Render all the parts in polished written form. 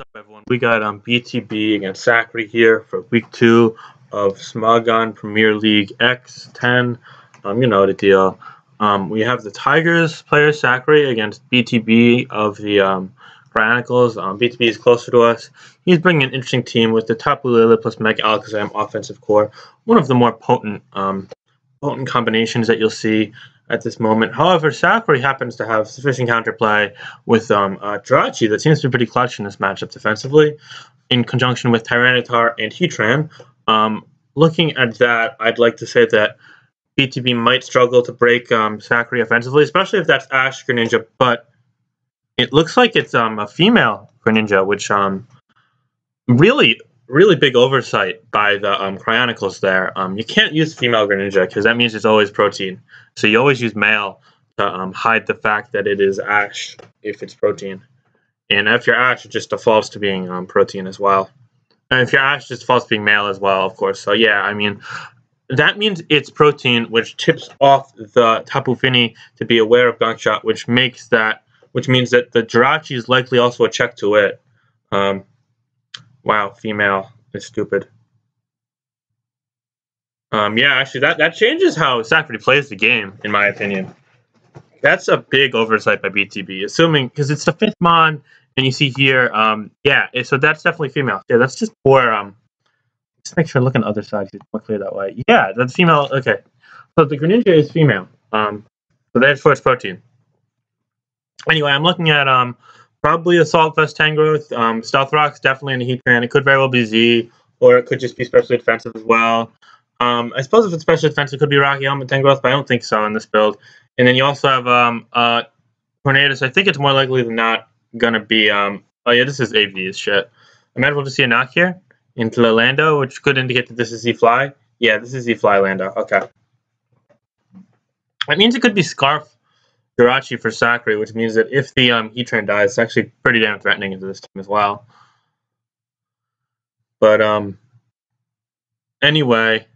What's up, everyone? We got BTB against Sacri here for week 2 of Smogon Premier League X10. You know the deal. We have the Tigers player Sacri against BTB of the Cryonicles. BTB is closer to us. He's bringing an interesting team with the Tapu Lele plus Mega Alakazam offensive core. One of the more potent combinations that you'll see at this moment. However, Sacri happens to have sufficient counterplay with Jirachi that seems to be pretty clutch in this matchup defensively, in conjunction with Tyranitar and Heatran. Looking at that, I'd like to say that BTB might struggle to break Sacri offensively, especially if that's Ash Greninja, but it looks like it's a female Greninja, which really big oversight by the Cryonicles there. You can't use female Greninja because that means it's always protein. So you always use male to hide the fact that it is Ash if it's protein. And if you're Ash, it just defaults to being protein as well. And if you're Ash, it just defaults to being male as well, of course. So yeah, I mean, that means it's protein, which tips off the Tapu Fini to be aware of Gunk Shot, which means that the Jirachi is likely also a check to it. Wow, female is stupid. Yeah, actually, that changes how Sacri plays the game, in my opinion. That's a big oversight by BTB, assuming, because it's the 5th Mon, and you see here, yeah, so that's definitely female. Yeah, that's just poor, just make sure I look on the other side, it's more clear that way. Yeah, that's female, okay. So the Greninja is female, so therefore it's protein. Anyway, I'm looking at, probably Assault Vest Tangrowth. Stealth Rock's definitely in the Heatran. It could very well be Z, or it could just be specially defensive as well. I suppose if it's specially defensive, it could be Rocky Helmet Tangrowth, but I don't think so in this build. And then you also have Tornadus. I think it's more likely than not going to be... oh yeah, this is AV as shit. I might as well just see a knock here into Lando, which could indicate that this is Z-Fly. Yeah, this is Z-Fly Lando. Okay. That means it could be Scarf Jirachi for Sacri, which means that if the Heatran dies, it's actually pretty damn threatening into this team as well. But anyway,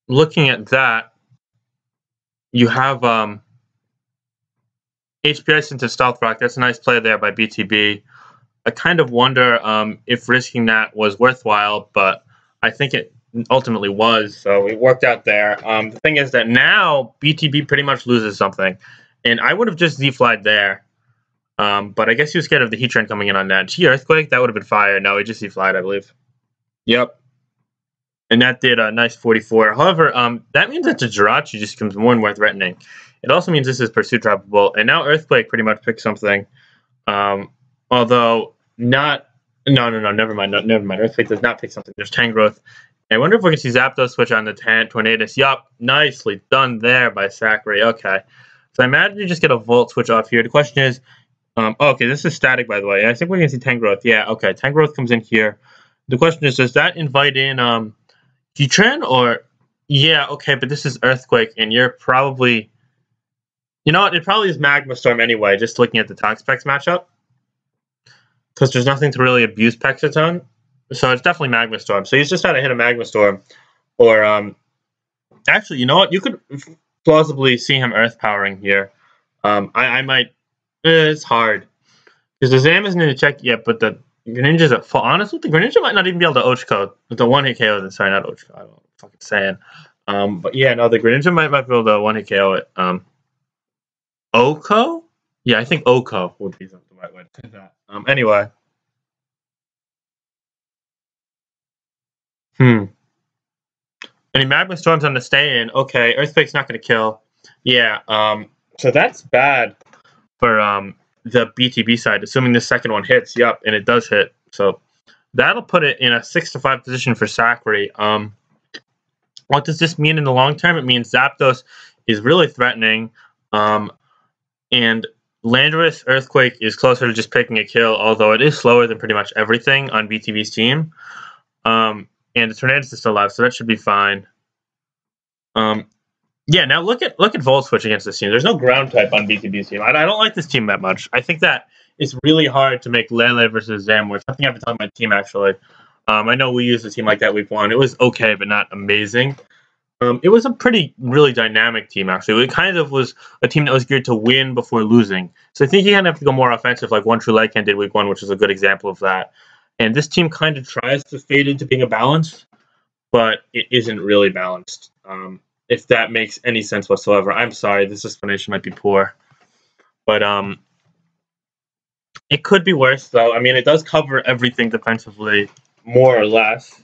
looking at that, you have HP Ice into Stealth Rock. That's a nice play there by BTB. I kind of wonder if risking that was worthwhile, but I think it ultimately was, so it worked out there. The thing is that now BTB pretty much loses something, and I would have just Z-flied there, but I guess he was scared of the Heatran coming in on that. Gee, Earthquake, that would have been fire. No, he just Z-flied, I believe. Yep. And that did a nice 44. However, that means that the Jirachi just becomes more and more threatening. It also means this is Pursuit droppable, and now Earthquake pretty much picks something, although not... No, never mind. Never mind. Earthquake does not pick something. There's Tangrowth. I wonder if we can see Zapdos switch on the Tornadus. Yup, nicely done there by Sacri. Okay. So I imagine you just get a Volt switch off here. The question is, okay, this is static, by the way. I think we're going to see Tangrowth. Yeah, okay. Tangrowth comes in here. The question is, does that invite in Heatran or... Yeah, okay, but this is Earthquake, and you're probably... You know what? It probably is Magma Storm anyway, just looking at the Toxapex matchup. Because there's nothing to really abuse Pexaton. So it's definitely Magma Storm. So he's just had to hit a Magma Storm. Or, actually, you know what? You could plausibly see him Earth Powering here. I might... it's hard. Because the Zam isn't in the check yet, but the Greninja's at full. Honestly, the Greninja might not even be able to Ochko. The one-hit KO. Sorry, not Ochko. I don't know what I'm fucking saying. But yeah, no, the Greninja might be able to one-hit KO it. Oko? Yeah, I think Oko would be the right way to say that. Anyway. Any Magma Storms on the stay-in. Okay, Earthquake's not going to kill. Yeah, so that's bad for the BTB side, assuming the second one hits. Yup, and it does hit. So that'll put it in a 6-5 position for Sacri. What does this mean in the long term? It means Zapdos is really threatening, and Landorus Earthquake is closer to just picking a kill, although it is slower than pretty much everything on BTB's team. And the Tornadus is still alive, so that should be fine. Yeah, now look at Volt Switch against this team. There's no ground type on BTB's team. I don't like this team that much. I think that it's really hard to make Lele versus Zam, which I think I've been telling my team actually. I know we used a team like that week 1. It was okay, but not amazing. It was a really dynamic team, actually. It kind of was a team that was geared to win before losing. So I think you kind of have to go more offensive, like One True Lycan did week 1, which is a good example of that. And this team kind of tries to fade into being a balance, but it isn't really balanced. If that makes any sense whatsoever. I'm sorry, this explanation might be poor. But it could be worse, though. I mean, it does cover everything defensively, more or less.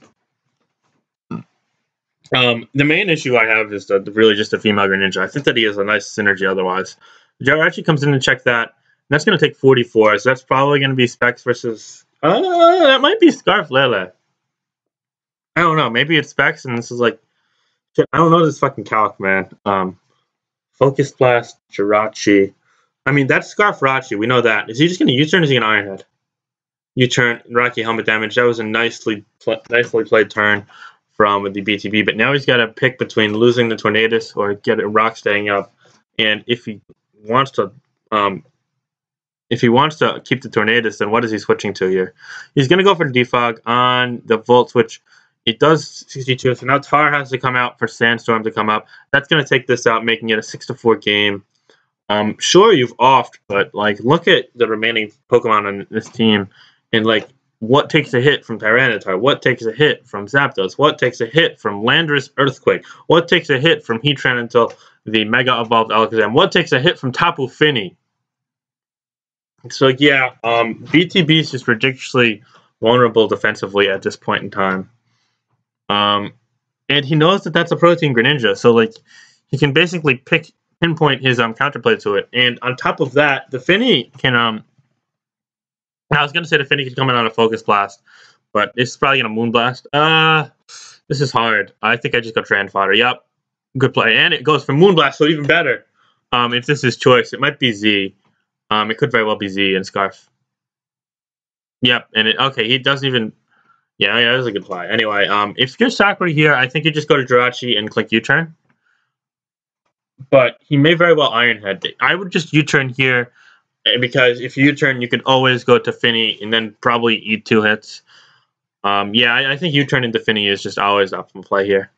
The main issue I have is really just the female Greninja. I think that he has a nice synergy otherwise. Joe actually comes in to check that. And that's going to take 44, so that's probably going to be Specs versus... that might be Scarf Lele. I don't know. Maybe it's Specs, and this is like... I don't know this fucking calc, man. Focus Blast, Jirachi. I mean, that's Scarf Rachi. We know that. Is he just going to U-turn or is he going to Iron Head? U-turn, Rocky helmet damage. That was a nicely played turn from the BTB, but now he's got to pick between losing the Tornadus or get a rock staying up. And if he wants to keep the Tornadus, then what is he switching to here? He's going to go for the Defog on the Volt Switch. It does 62, so now Tar has to come out for Sandstorm to come up. That's going to take this out, making it a 6-4 game. Sure, you've offed, but like, look at the remaining Pokemon on this team, and like, what takes a hit from Tyranitar? What takes a hit from Zapdos? What takes a hit from Landorus Earthquake? What takes a hit from Heatran until the Mega Evolved Alakazam? What takes a hit from Tapu Fini? So yeah, BTB is just ridiculously vulnerable defensively at this point in time. And he knows that that's a Protein Greninja, so like, he can basically pinpoint his counterplay to it. And on top of that, the Fini can I was going to say the Fini could come in on a Focus Blast, but it's probably going to Moonblast. This is hard. I think I just go Tran Fodder. Yep. Good play. And it goes for Moonblast, so even better. If this is choice, it might be Z. It could very well be Z and Scarf. Yep. And okay, he doesn't even... Yeah, that was a good play. Anyway, if you're Sacri here, I think you just go to Jirachi and click U-turn. But he may very well Iron Head. I would just U-turn here, because if you U-turn, you could always go to Fini and then probably eat 2 hits. Yeah, I think U-turn into Fini is just always optimal play here.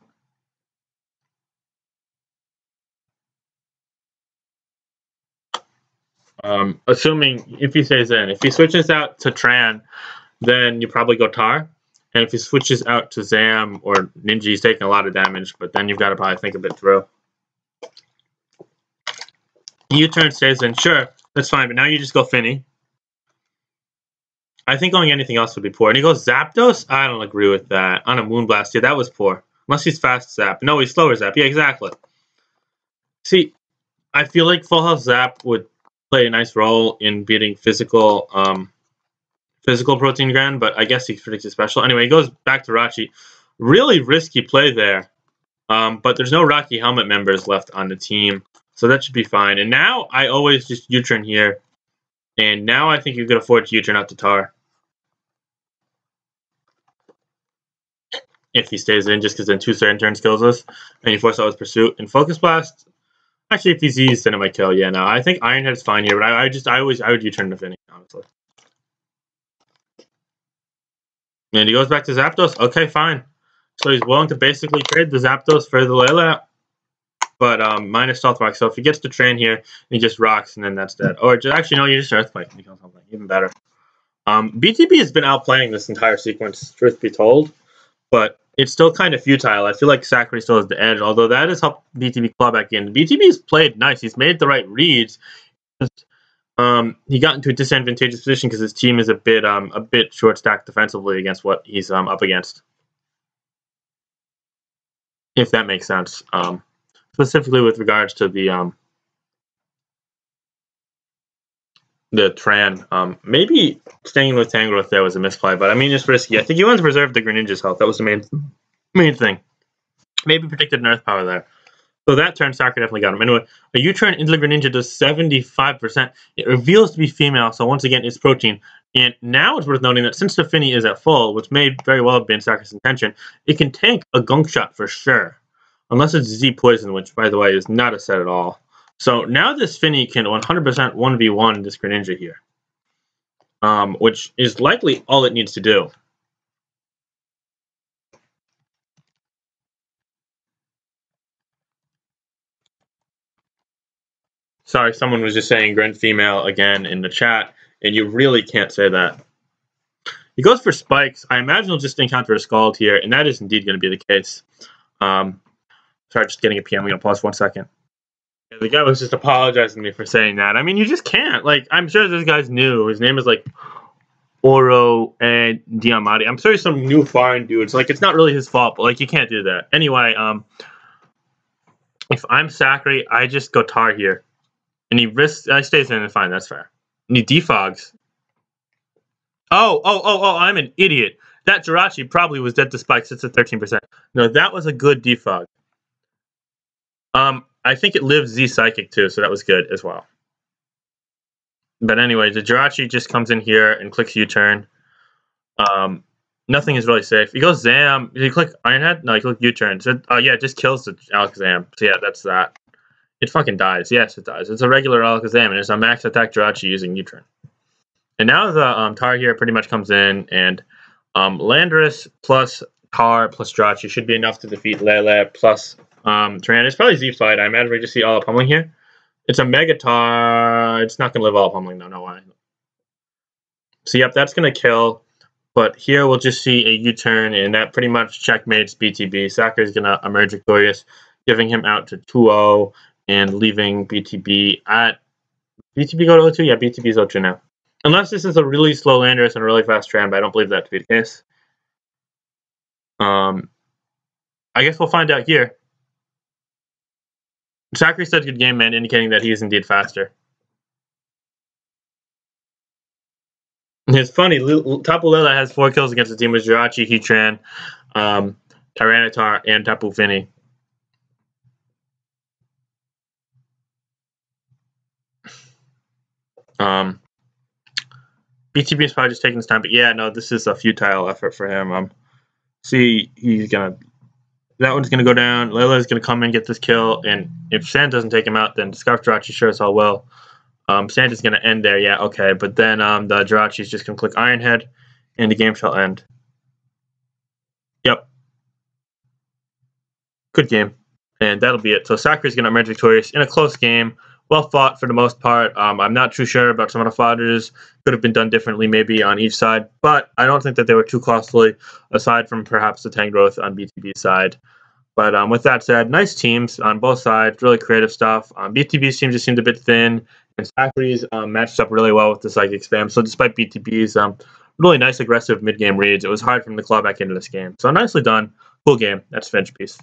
Assuming if he stays in. If he switches out to Tran, then you probably go Tar. And if he switches out to Zam or Ninja, he's taking a lot of damage, but then you've got to probably think a bit through. U-turn stays in. Sure, that's fine, but now you just go Fini. I think going anything else would be poor. And he goes Zapdos? I don't agree with that. On a Moonblast, yeah, that was poor. Unless he's fast Zap. No, he's slower Zap. Yeah, exactly. See, I feel like Full Health Zap would play a nice role in beating physical Protein Grand, but I guess he predicted special. Anyway, he goes back to Rachi. Really risky play there. But there's no Rocky Helmet members left on the team, so that should be fine. And now I always just U-turn here. And now I think you can afford to U-turn out to Tar. If he stays in, just because then 2 certain turns kills us, and you force out his Pursuit. And Focus Blast, actually, if he's Z's, then it might kill. Yeah, no, I think Iron Head is fine here, but I would U-turn to Fini, honestly. And he goes back to Zapdos. Okay, fine. So he's willing to basically trade the Zapdos for the Layla, but minus Stealth Rock. So if he gets to Train here, he just rocks, and then that's dead. Or just actually, no, you just Earthquake and kill something. Even better. BTB has been outplaying this entire sequence, truth be told, but it's still kind of futile. I feel like Sacri still has the edge, although that has helped BTB claw back in. BTB's played nice. He's made the right reads. He got into a disadvantageous position because his team is a bit short stacked defensively against what he's up against. If that makes sense. Specifically with regards to the Tran. Maybe staying with Tangrowth there was a misplay, but I mean, it's risky. I think he wanted to preserve the Greninja's health. That was the main thing. Maybe predicted an Earth Power there. So that turn, Sacri definitely got him. Anyway, a U-turn into the Greninja does 75%. It reveals to be female, so once again, it's protein. And now it's worth noting that since the Fini is at full, which may very well have been Sacri's intention, it can tank a Gunk Shot for sure. Unless it's Z Poison, which, by the way, is not a set at all. So now this Fini can 100% 1v1 this Greninja here. Which is likely all it needs to do. Sorry, someone was just saying Gren female again in the chat, and you really can't say that. He goes for spikes. I imagine he'll just encounter a Scald here, and that is indeed going to be the case. Sorry, just getting a PM. We're going to pause 1 second. Yeah, the guy was just apologizing to me for saying that. I mean, you just can't. Like, I'm sure this guy's new. His name is, like, Oro and Diamati. I'm sorry, some new foreign dudes. Like, it's not really his fault, but, like, you can't do that. Anyway, if I'm Sacri, I just go Tar here. And he risks... I stays in and fine. That's fair. And he defogs. Oh, I'm an idiot. That Jirachi probably was dead to spikes. It's at 13%. No, that was a good defog. I think it lived Z Psychic too, so that was good as well. But anyway, the Jirachi just comes in here and clicks U-turn. Nothing is really safe. He goes Zam. Did he click Ironhead? No, he clicked U-turn. So, yeah, it just kills the Alakazam. So yeah, that's that. It fucking dies. Yes, it dies. It's a regular Alakazam, and it's a max attack Jirachi using U-turn. And now the Tar here pretty much comes in, and Landorus plus Tar plus Jirachi should be enough to defeat Lele plus Tyranitar. It's probably Z-Fight. I imagine we just see all up pummeling here. It's a Mega Tar. It's not going to live all up pummeling, though. No way. So, yep, that's going to kill. But here we'll just see a U-turn, and that pretty much checkmates BTB. Sacri is going to emerge victorious, giving him out to 2-0 and leaving BTB at... BTB go to 0-2? Yeah, BTB's 0-2 now. Unless this is a really slow Landorus and a really fast Tran, but I don't believe that to be the case. I guess we'll find out here. Sacri said good game, man, indicating that he is indeed faster. It's funny, Tapu Lele has 4 kills against the team with Jirachi, Heatran, Tyranitar, and Tapu Fini. BTB is probably just taking his time, but yeah, no, this is a futile effort for him. See, he's gonna... That one's going to go down. Lele's going to come and get this kill. And if Sand doesn't take him out, then Scarf Jirachi sure as hell will. Sand is going to end there. Yeah, okay. But then the Jirachi is just going to click Ironhead, and the game shall end. Yep. Good game. And that'll be it. So Sacri is going to emerge victorious in a close game. Well fought for the most part. I'm not too sure about some of the fighters. Could have been done differently maybe on each side. But I don't think that they were too costly, aside from perhaps the Tangrowth on BTB's side. But with that said, nice teams on both sides. Really creative stuff. BTB's team just seemed a bit thin. And Sacri's matched up really well with the Psychic Spam. So despite BTB's really nice aggressive mid-game reads, it was hard for him to claw back into this game. So nicely done. Cool game. That's Finch. Peace.